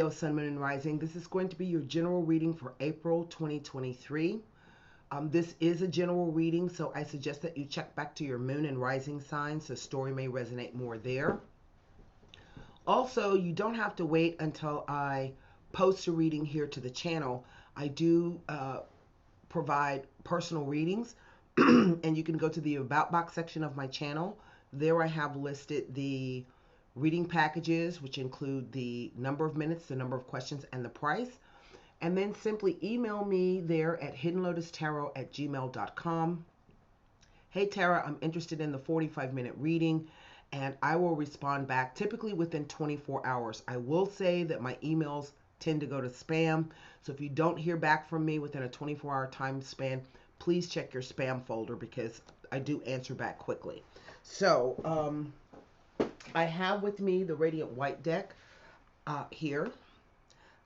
Leo, Sun, Moon, and Rising. This is going to be your general reading for April 2023. This is a general reading, so I suggest that you check back to your Moon and Rising signs. The story may resonate more there. Also, you don't have to wait until I post a reading here to the channel. I do provide personal readings, and you can go to the About Box section of my channel. There I have listed the reading packages, which include the number of minutes, the number of questions, and the price. And then simply email me there at hiddenlotustarot@gmail.com. Hey Tara, I'm interested in the 45-minute reading, and I will respond back typically within 24 hours. I will say that my emails tend to go to spam, so if you don't hear back from me within a 24-hour time span, please check your spam folder because I do answer back quickly. So, I have with me the Radiant White deck here.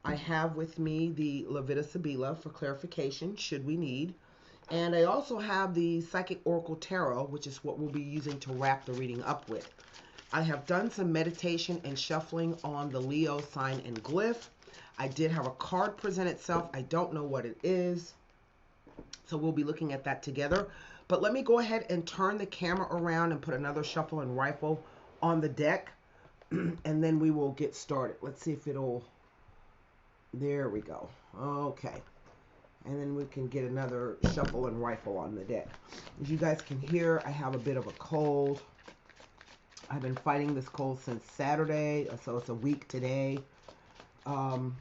I have with me the Levita Sibila for clarification, should we need. And I also have the Psychic Oracle Tarot, which is what we'll be using to wrap the reading up with. I have done some meditation and shuffling on the Leo sign and glyph. I did have a card present itself. I don't know what it is, so we'll be looking at that together. But let me go ahead and turn the camera around and put another shuffle and rifle on the deck, and then we will get started. Let's see if it'll, there we go. Okay, and then we can get another shuffle and rifle on the deck. As you guys can hear, I have a bit of a cold. I've been fighting this cold since Saturday, so it's a week today, along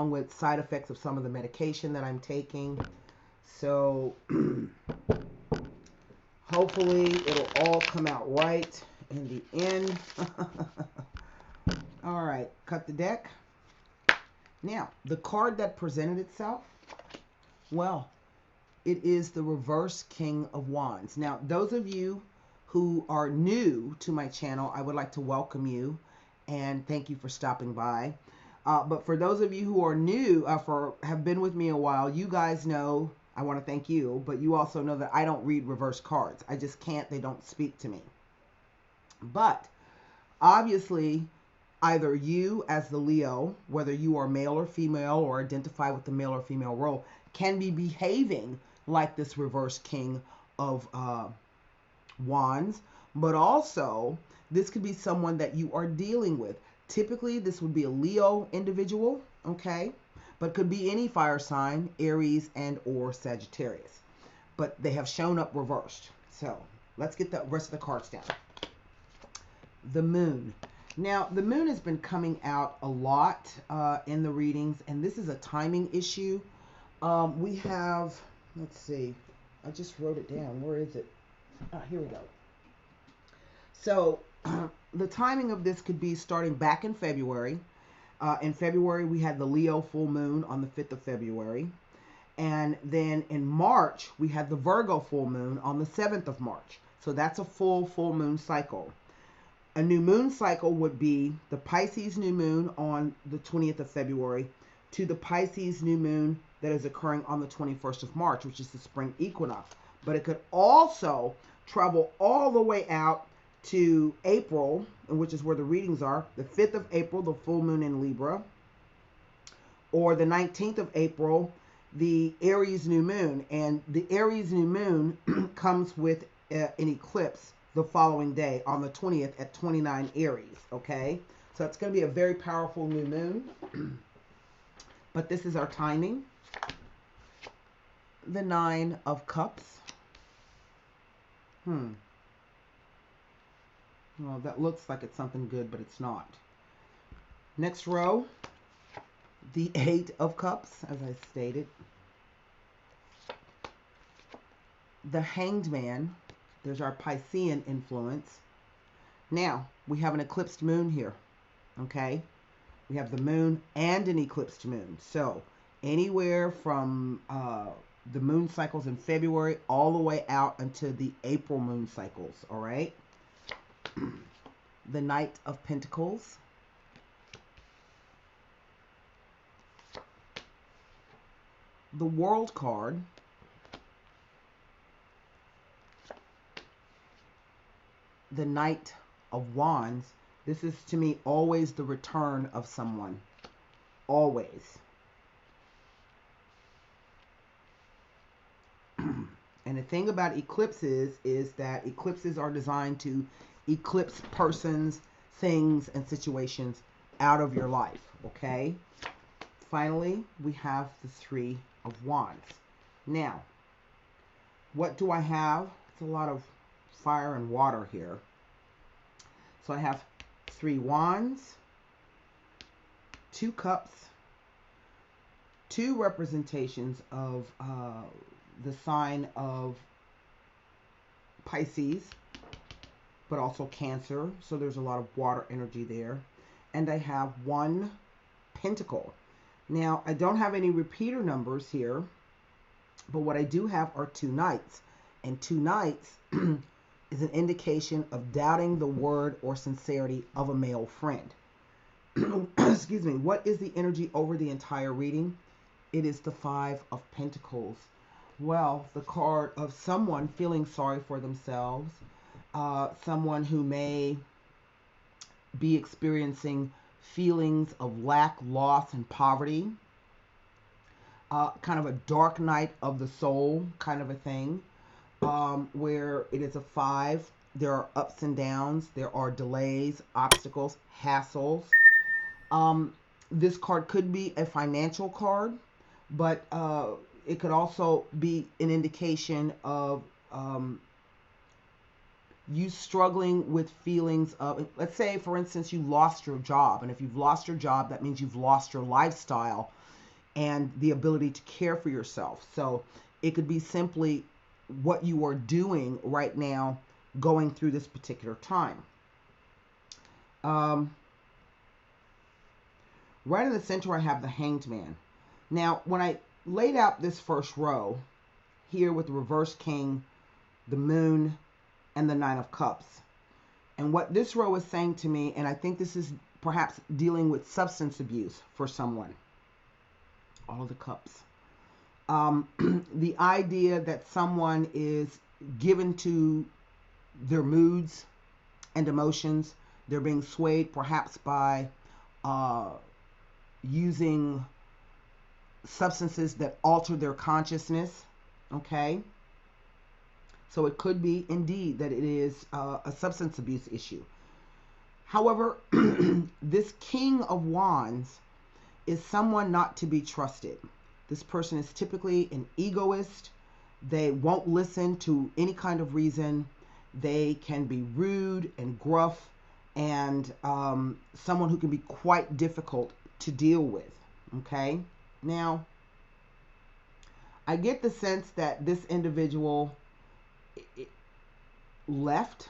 with side effects of some of the medication that I'm taking. So hopefully it'll all come out right in the end. All right, cut the deck. Now, the card that presented itself, well, it is the Reverse King of Wands. Now, those of you who are new to my channel, I would like to welcome you and thank you for stopping by. But for those of you who are new, have been with me a while, you guys know, I want to thank you, but you also know that I don't read reverse cards. I just can't. They don't speak to me. But obviously, either you as the Leo, whether you are male or female or identify with the male or female role, can be behaving like this Reverse King of Wands. But also, this could be someone that you are dealing with. Typically, this would be a Leo individual, okay? But could be any fire sign, Aries and or Sagittarius. But they have shown up reversed. So let's get the rest of the cards down. The Moon. Now, the Moon has been coming out a lot in the readings, and this is a timing issue. We have, let's see, I just wrote it down. Where is it? Here we go. So the timing of this could be starting back in February. In February, we had the Leo full moon on the 5th of February. And then in March, we had the Virgo full moon on the 7th of March. So that's a full moon cycle. A new moon cycle would be the Pisces new moon on the 20th of February to the Pisces new moon that is occurring on the 21st of March, which is the spring equinox. But it could also travel all the way out to April, which is where the readings are, the 5th of April, the full moon in Libra, or the 19th of April, the Aries new moon. And the Aries new moon comes with an eclipse the following day on the 20th at 29 Aries, okay? So it's going to be a very powerful new moon. But this is our timing. The Nine of Cups. Well, that looks like it's something good, but it's not. Next row, the Eight of Cups, as I stated. The Hanged Man. There's our Piscean influence. Now, we have an eclipsed moon here, okay? We have the moon and an eclipsed moon. So, anywhere from the moon cycles in February all the way out until the April moon cycles, all right? The Knight of Pentacles. The World card. The Knight of Wands. This is, to me, always the return of someone. Always. And the thing about eclipses is that eclipses are designed to eclipse persons, things, and situations out of your life, okay? Finally, we have the Three of Wands. Now, what do I have? It's a lot of fire and water here. So I have 3 wands, 2 cups, 2 representations of the sign of Pisces, but also Cancer. So there's a lot of water energy there. And I have 1 pentacle. Now, I don't have any repeater numbers here, but what I do have are 2 knights. And 2 knights is an indication of doubting the word or sincerity of a male friend. Excuse me. What is the energy over the entire reading? It is the 5 of Pentacles. Well, the card of someone feeling sorry for themselves, someone who may be experiencing feelings of lack, loss, and poverty, kind of a dark night of the soul kind of a thing, where it is a 5. There are ups and downs. There are delays, obstacles, hassles. This card could be a financial card, but it could also be an indication of you struggling with feelings of, let's say, for instance, you lost your job. And if you've lost your job, that means you've lost your lifestyle and the ability to care for yourself. So it could be simply what you are doing right now going through this particular time. Right in the center, I have the Hanged Man. Now, when I laid out this first row here with the reverse king, the moon, and the 9 of cups, and what this row is saying to me, and I think this is perhaps dealing with substance abuse for someone, all of the cups, the idea that someone is given to their moods and emotions. They're being swayed perhaps by using substances that alter their consciousness, okay? So it could be indeed that it is a substance abuse issue. However, this King of Wands is someone not to be trusted. This person is typically an egoist. They won't listen to any kind of reason. They can be rude and gruff, and someone who can be quite difficult to deal with, okay? Now, I get the sense that this individual left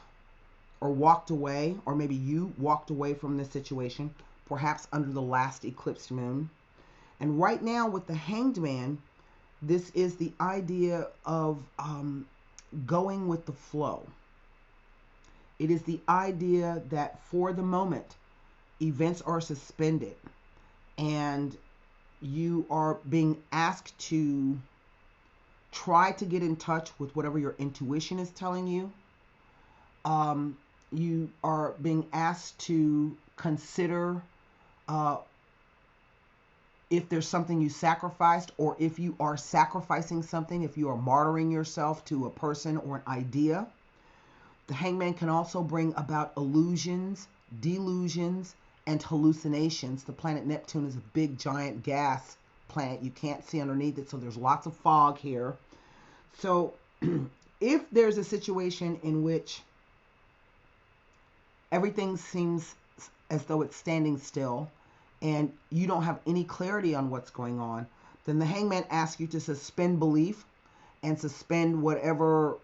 or walked away, or maybe you walked away from this situation, perhaps under the last eclipsed moon. And right now with the Hanged Man, this is the idea of going with the flow. It is the idea that for the moment, events are suspended and you are being asked to try to get in touch with whatever your intuition is telling you. You are being asked to consider if there's something you sacrificed, or if you are sacrificing something, if you are martyring yourself to a person or an idea. The Hangman can also bring about illusions, delusions, and hallucinations. The planet Neptune is a big, giant gas planet. You can't see underneath it, so there's lots of fog here. So if there's a situation in which everything seems as though it's standing still and you don't have any clarity on what's going on, then the Hangman asks you to suspend belief and suspend whatever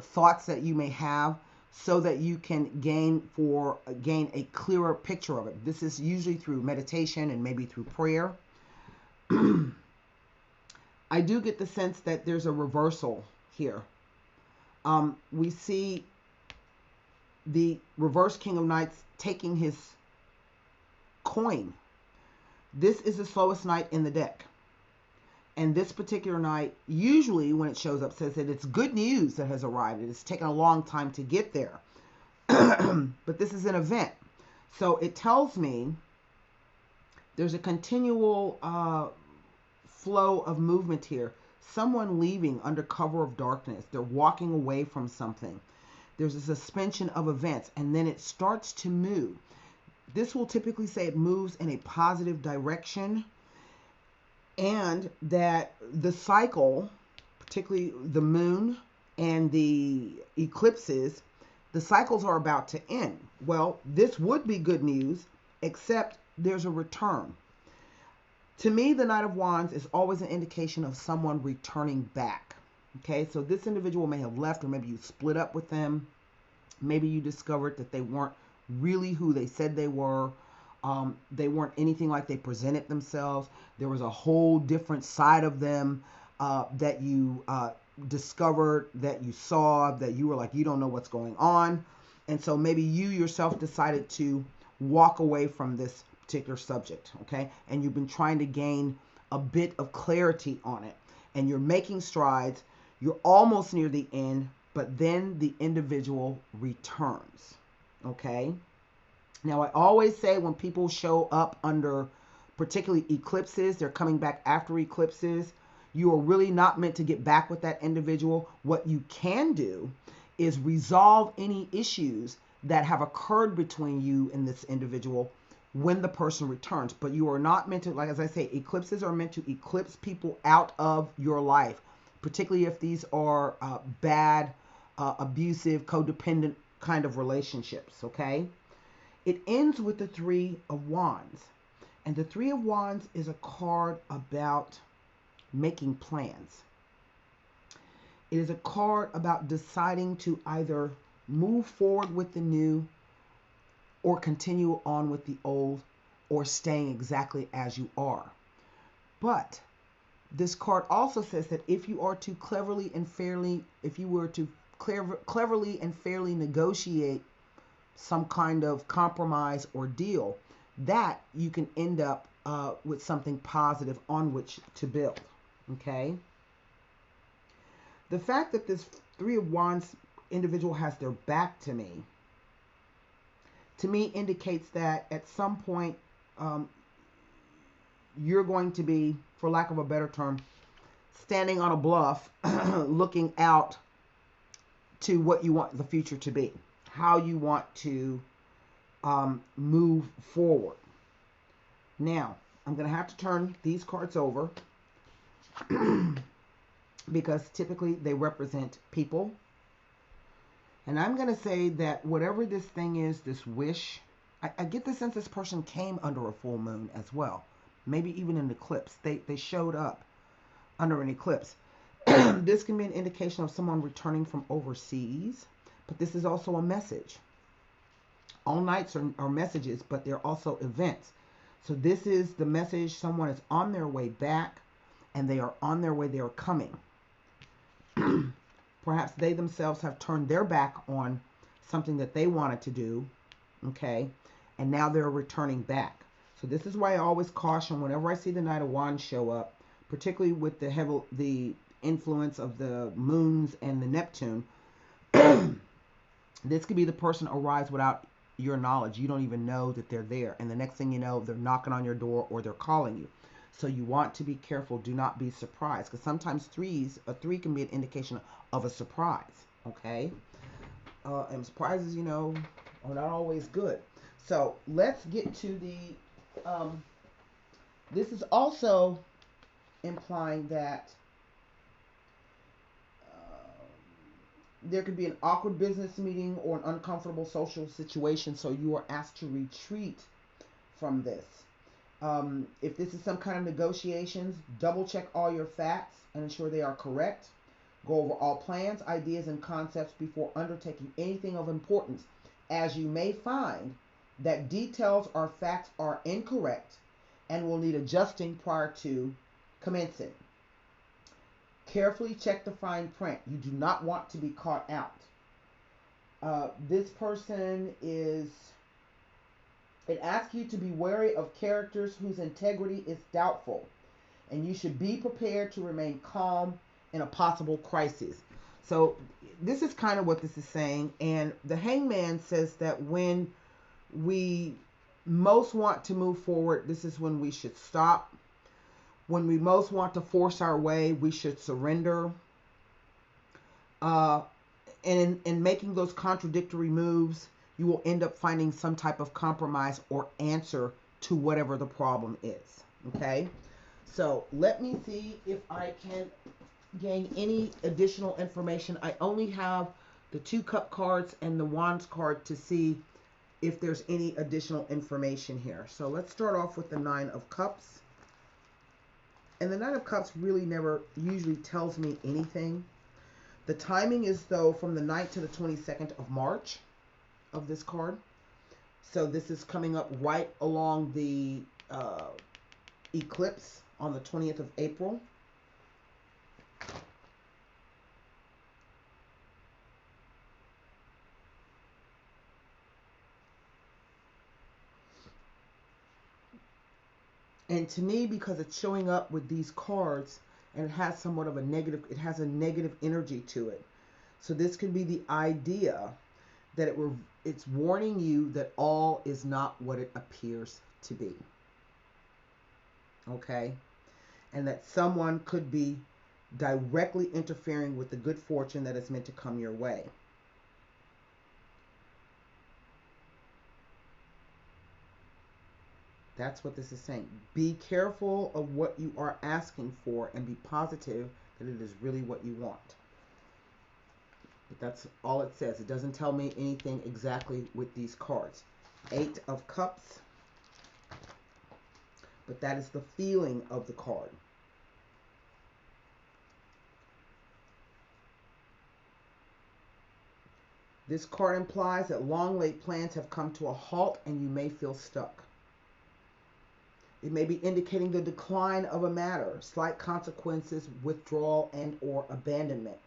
thoughts that you may have, so that you can gain a clearer picture of it. This is usually through meditation and maybe through prayer. I do get the sense that there's a reversal here. We see the reverse King of Knights taking his coin. This is the slowest knight in the deck. And this particular knight, usually when it shows up, says that it's good news that has arrived. It has taken a long time to get there. But this is an event. So it tells me there's a continual flow of movement here. Someone leaving under cover of darkness. They're walking away from something. There's a suspension of events, and then it starts to move. This will typically say it moves in a positive direction, and that the cycle, particularly the moon and the eclipses, the cycles are about to end. Well, this would be good news, except there's a return. To me, the Knight of Wands is always an indication of someone returning back. Okay, so this individual may have left, or maybe you split up with them. Maybe you discovered that they weren't really who they said they were. They weren't anything like they presented themselves. There was a whole different side of them that you discovered, that you saw, that you were like, you don't know what's going on. And so maybe you yourself decided to walk away from this particular subject, okay? And you've been trying to gain a bit of clarity on it. And you're making strides. You're almost near the end, but then the individual returns, okay? Now, I always say when people show up under particularly eclipses, they're coming back after eclipses, you are really not meant to get back with that individual. What you can do is resolve any issues that have occurred between you and this individual when the person returns. But you are not meant to, like as I say, eclipses are meant to eclipse people out of your life, particularly if these are bad, abusive, codependent kind of relationships, okay? It ends with the Three of Wands. And the Three of Wands is a card about making plans. It is a card about deciding to either move forward with the new or continue on with the old, or staying exactly as you are. But this card also says that if you are to cleverly and fairly negotiate some kind of compromise or deal, that you can end up with something positive on which to build. Okay? The fact that this Three of Wands individual has their back to me indicates that at some point you're going to be, for lack of a better term, standing on a bluff looking out to what you want the future to be, how you want to move forward. Now, I'm going to have to turn these cards over because typically they represent people. And I'm going to say that whatever this thing is, this wish, I get the sense this person came under a full moon as well. Maybe even an eclipse. They showed up under an eclipse. This can be an indication of someone returning from overseas, but this is also a message. All nights are messages, but they're also events. So this is the message. Someone is on their way back, and they are on their way. They are coming. Perhaps they themselves have turned their back on something that they wanted to do, okay, and now they're returning back. So this is why I always caution whenever I see the Knight of Wands show up, particularly with the influence of the moons and the Neptune. This could be the person arrives without your knowledge. You don't even know that they're there, and the next thing you know, they're knocking on your door or they're calling you. So you want to be careful. Do not be surprised, because sometimes a three can be an indication of a surprise, okay? And surprises, are not always good. So let's get to the, this is also implying that there could be an awkward business meeting or an uncomfortable social situation, so you are asked to retreat from this. If this is some kind of negotiations, double check all your facts and ensure they are correct. Go over all plans, ideas, and concepts before undertaking anything of importance, as you may find that details or facts are incorrect and will need adjusting prior to commencing. Carefully check the fine print. You do not want to be caught out. This person it asks you to be wary of characters whose integrity is doubtful, and you should be prepared to remain calm in a possible crisis. So this is kind of what this is saying. And the Hangman says that when we most want to move forward, this is when we should stop. When we most want to force our way, we should surrender. And in making those contradictory moves, you will end up finding some type of compromise or answer to whatever the problem is. Okay? So let me see if I can gain any additional information. I only have the 2 cup cards and the wands card to see if there's any additional information here. So let's start off with the 9 of cups. And the 9 of cups really never usually tells me anything. The timing is, though, from the 9th to the 22nd of March of this card. So this is coming up right along the eclipse on the 20th of April. And to me, because it's showing up with these cards, and it has somewhat of a negative, it has a negative energy to it. So this could be the idea that it's warning you that all is not what it appears to be. Okay? And that someone could be directly interfering with the good fortune that is meant to come your way. That's what this is saying. Be careful of what you are asking for and be positive that it is really what you want. But that's all it says. It doesn't tell me anything exactly with these cards. 8 of Cups. But that is the feeling of the card. This card implies that long laid plans have come to a halt and you may feel stuck. It may be indicating the decline of a matter, slight consequences, withdrawal, and or abandonment.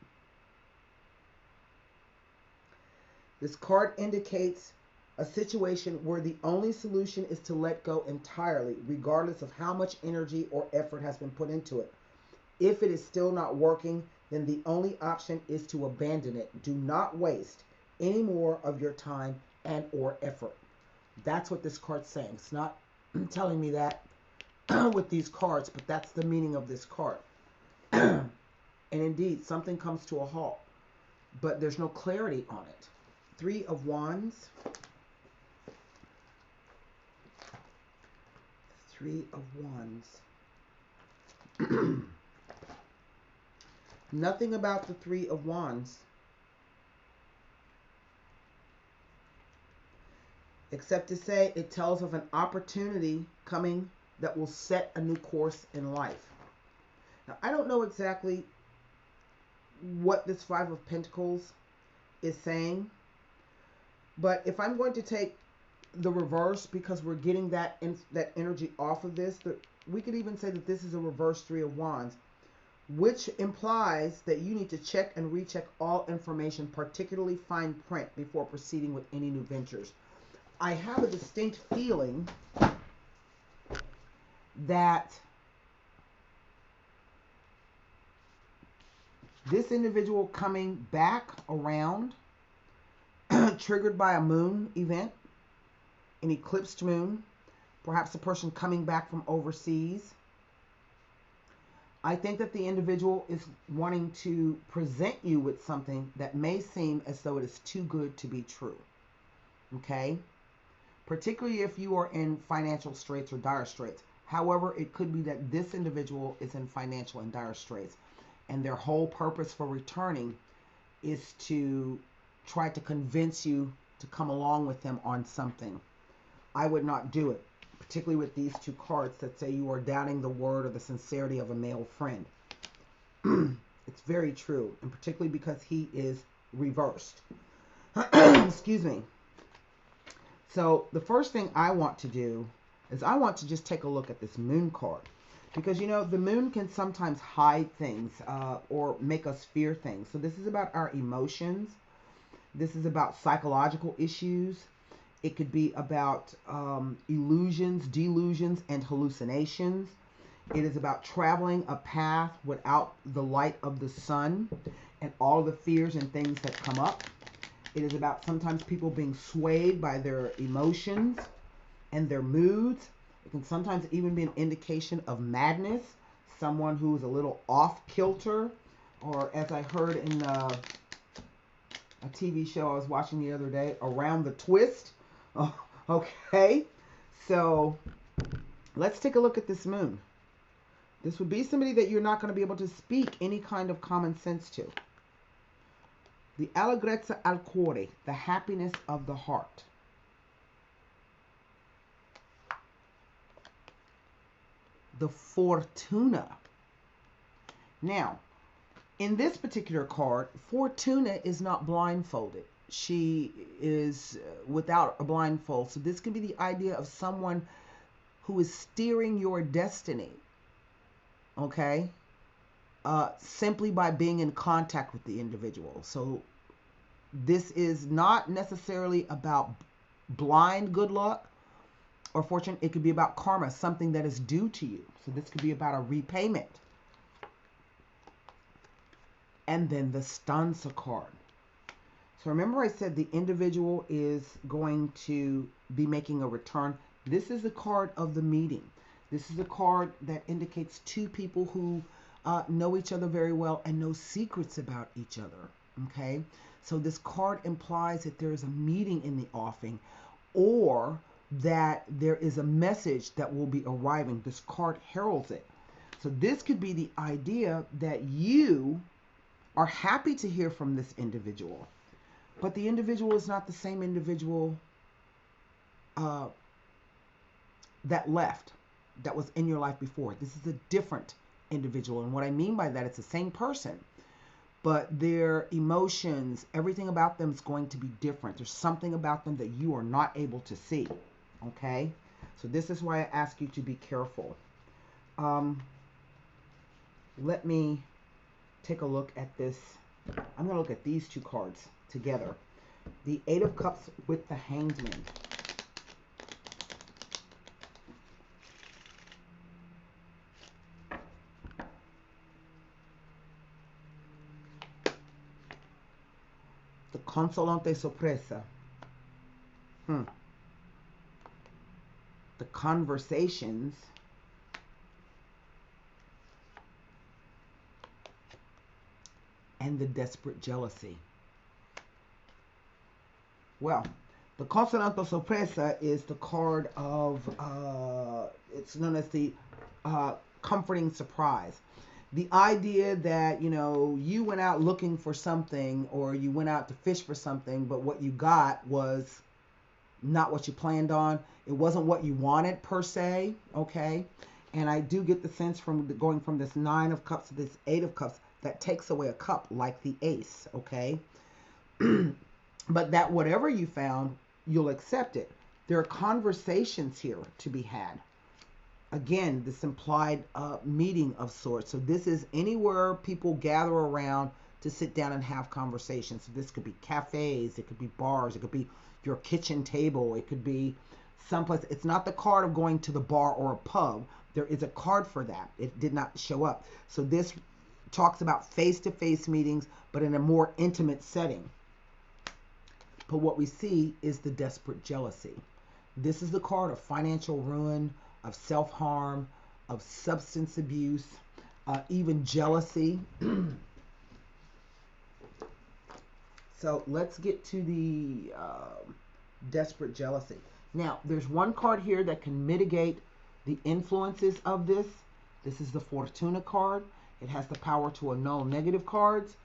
This card indicates a situation where the only solution is to let go entirely, regardless of how much energy or effort has been put into it. If it is still not working, then the only option is to abandon it. Do not waste any more of your time and or effort. That's what this card's saying. It's not telling me that with these cards, but that's the meaning of this card. And indeed, something comes to a halt, but there's no clarity on it. 3 of Wands. 3 of Wands. Nothing about the 3 of Wands except to say it tells of an opportunity coming that will set a new course in life. Now, I don't know exactly what this 5 of Pentacles is saying, but if I'm going to take the reverse, because we're getting that energy off of this, we could even say that this is a reverse 3 of Wands, which implies that you need to check and recheck all information, particularly fine print, before proceeding with any new ventures. I have a distinct feeling that this individual coming back around, triggered by a moon event, an eclipsed moon, perhaps a person coming back from overseas. I think that the individual is wanting to present you with something that may seem as though it is too good to be true. Okay? Particularly if you are in financial straits or dire straits. However, it could be that this individual is in financial and dire straits, and their whole purpose for returning is to try to convince you to come along with them on something. I would not do it, particularly with these 2 cards that say you are doubting the word or the sincerity of a male friend. It's very true, and particularly because he is reversed. Excuse me. So the first thing I want to do is I want to just take a look at this moon card. Because, you know, the moon can sometimes hide things or make us fear things. So this is about our emotions. This is about psychological issues. It could be about illusions, delusions, and hallucinations. It is about traveling a path without the light of the sun and all the fears and things that come up. It is about sometimes people being swayed by their emotions and their moods. It can sometimes even be an indication of madness, someone who's a little off kilter, or as I heard in a TV show I was watching the other day, around the twist. Oh, okay, so let's take a look at this moon. This would be somebody that you're not going to be able to speak any kind of common sense to. The allegrezza al cuore, the happiness of the heart. The Fortuna. Now, in this particular card, Fortuna is not blindfolded. She is without a blindfold. So this could be the idea of someone who is steering your destiny, okay, simply by being in contact with the individual. So this is not necessarily about blind good luck or fortune. It could be about karma, something that is due to you. So this could be about a repayment. And then the stanza card. So remember I said the individual is going to be making a return. This is the card of the meeting. This is a card that indicates two people who know each other very well and know secrets about each other. Okay, so this card implies that there is a meeting in the offing, or that there is a message that will be arriving. This card heralds it. So this could be the idea that you are happy to hear from this individual, but the individual is not the same individual that left, that was in your life before. This is a different individual. And what I mean by that, it's the same person, but their emotions, everything about them is going to be different. There's something about them that you are not able to see. Okay? So this is why I ask you to be careful. Let me take a look at this. I'm going to look at these two cards together. The Eight of Cups with the Hanged Man. The Consolante Sorpresa. The Conversations. And the Desperate Jealousy. Well, the Consolante Sorpresa is the card of, it's known as the comforting surprise. The idea that, you know, you went out looking for something, or you went out to fish for something, but what you got was not what you planned on. It wasn't what you wanted per se, okay? And I do get the sense from going from this Nine of Cups to this Eight of Cups, that takes away a cup, like the Ace, okay? But that whatever you found, you'll accept it. There are conversations here to be had. Again, this implied meeting of sorts. So this is anywhere people gather around to sit down and have conversations. So this could be cafes, it could be bars, it could be your kitchen table, it could be someplace. It's not the card of going to the bar or a pub. There is a card for that. It did not show up. So this talks about face-to-face meetings, but in a more intimate setting. But what we see is the Desperate Jealousy. This is the card of financial ruin, of self-harm, of substance abuse, even jealousy. So let's get to the Desperate Jealousy. Now, there's one card here that can mitigate the influences of this. This is the Fortuna card. It has the power to annul negative cards.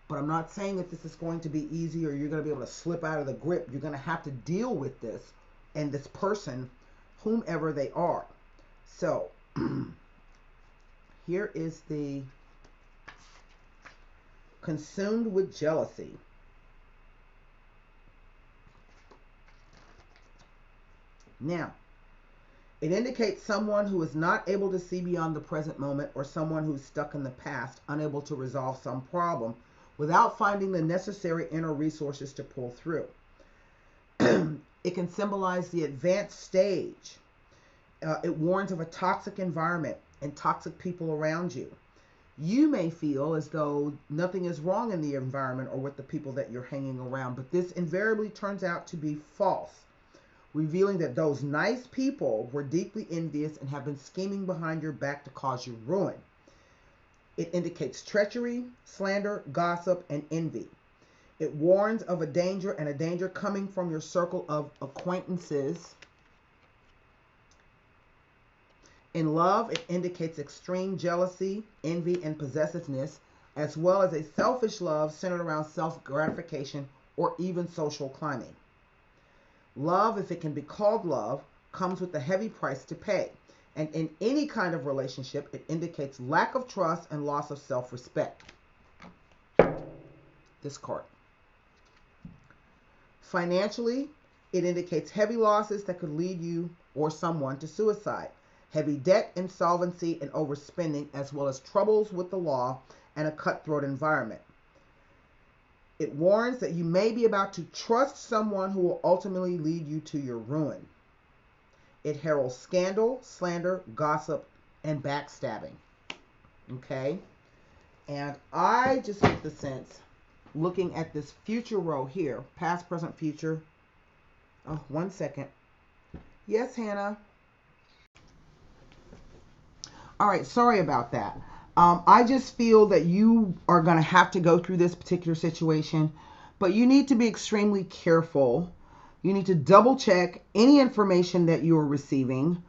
But I'm not saying that this is going to be easy, or you're going to be able to slip out of the grip. You're going to have to deal with this and this person, whomever they are. So, here is the Consumed with Jealousy. Now, it indicates someone who is not able to see beyond the present moment, or someone who's stuck in the past, unable to resolve some problem without finding the necessary inner resources to pull through. It can symbolize the advanced stage. It warns of a toxic environment and toxic people around you. You may feel as though nothing is wrong in the environment or with the people that you're hanging around, but this invariably turns out to be false. revealing that those nice people were deeply envious and have been scheming behind your back to cause you ruin. It indicates treachery, slander, gossip, and envy. It warns of a danger, and a danger coming from your circle of acquaintances. In love, it indicates extreme jealousy, envy, and possessiveness, as well as a selfish love centered around self-gratification or even social climbing. Love, if it can be called love, comes with a heavy price to pay. And in any kind of relationship, it indicates lack of trust and loss of self-respect. This card. Financially, it indicates heavy losses that could lead you or someone to suicide. Heavy debt, insolvency, and overspending, as well as troubles with the law and a cutthroat environment. It warns that you may be about to trust someone who will ultimately lead you to your ruin. It heralds scandal, slander, gossip, and backstabbing. Okay? And I just get the sense, looking at this future row here, past, present, future. Oh, 1 second. Yes, Hannah. All right, sorry about that. I just feel that you are going to have to go through this particular situation, but you need to be extremely careful. You need to double check any information that you are receiving.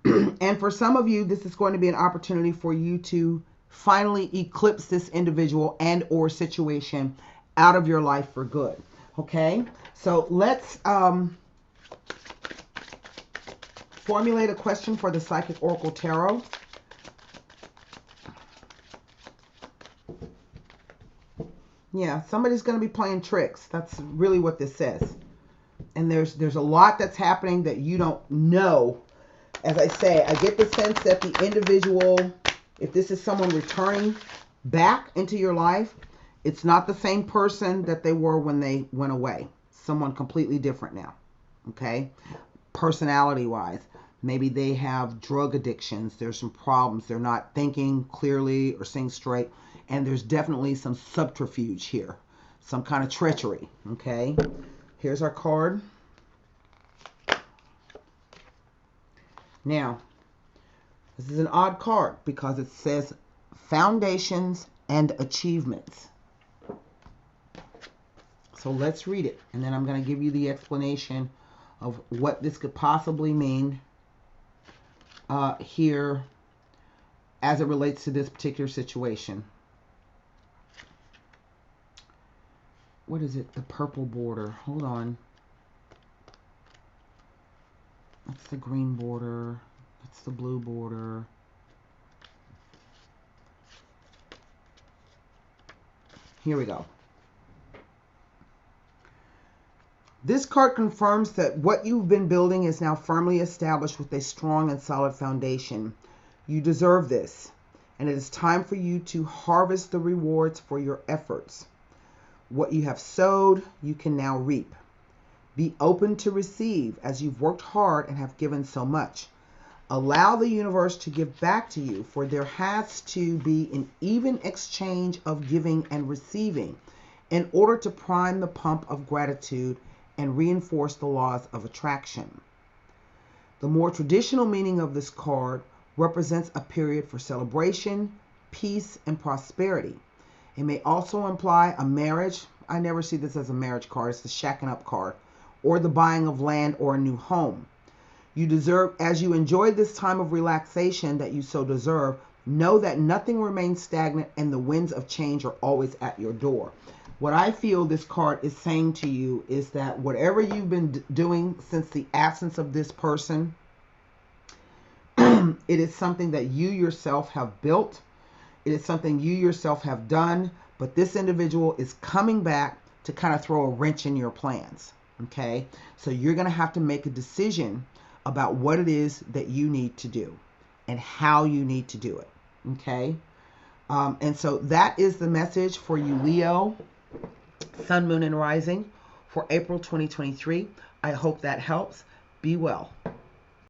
And for some of you, this is going to be an opportunity for you to finally eclipse this individual and or situation out of your life for good. Okay, so let's formulate a question for the Psychic Oracle Tarot. Yeah, somebody's going to be playing tricks. That's really what this says. And there's a lot that's happening that you don't know. As I say, I get the sense that the individual, if this is someone returning back into your life, it's not the same person that they were when they went away. Someone completely different now. Okay? Personality-wise. Maybe they have drug addictions. There's some problems. They're not thinking clearly or seeing straight. And there's definitely some subterfuge here. Some kind of treachery. Okay? Here's our card. Now, this is an odd card because it says foundations and achievements. So let's read it. And then I'm going to give you the explanation of what this could possibly mean here as it relates to this particular situation. What is it? The purple border. Hold on. That's the green border. That's the blue border. Here we go. This card confirms that what you've been building is now firmly established with a strong and solid foundation. You deserve this, and it is time for you to harvest the rewards for your efforts. What you have sowed, you can now reap. Be open to receive as you've worked hard and have given so much. Allow the universe to give back to you, for there has to be an even exchange of giving and receiving in order to prime the pump of gratitude and reinforce the laws of attraction. The more traditional meaning of this card represents a period for celebration, peace, and prosperity. It may also imply a marriage. I never see this as a marriage card. It's the shacking up card. Or the buying of land or a new home. You deserve, as you enjoy this time of relaxation that you so deserve, know that nothing remains stagnant and the winds of change are always at your door. What I feel this card is saying to you is that whatever you've been doing since the absence of this person, it is something that you yourself have built. It is something you yourself have done, but this individual is coming back to kind of throw a wrench in your plans. Okay, so you're going to have to make a decision about what it is that you need to do and how you need to do it. Okay, and so that is the message for you, Leo, Sun, Moon, and Rising for April 2023. I hope that helps. Be well.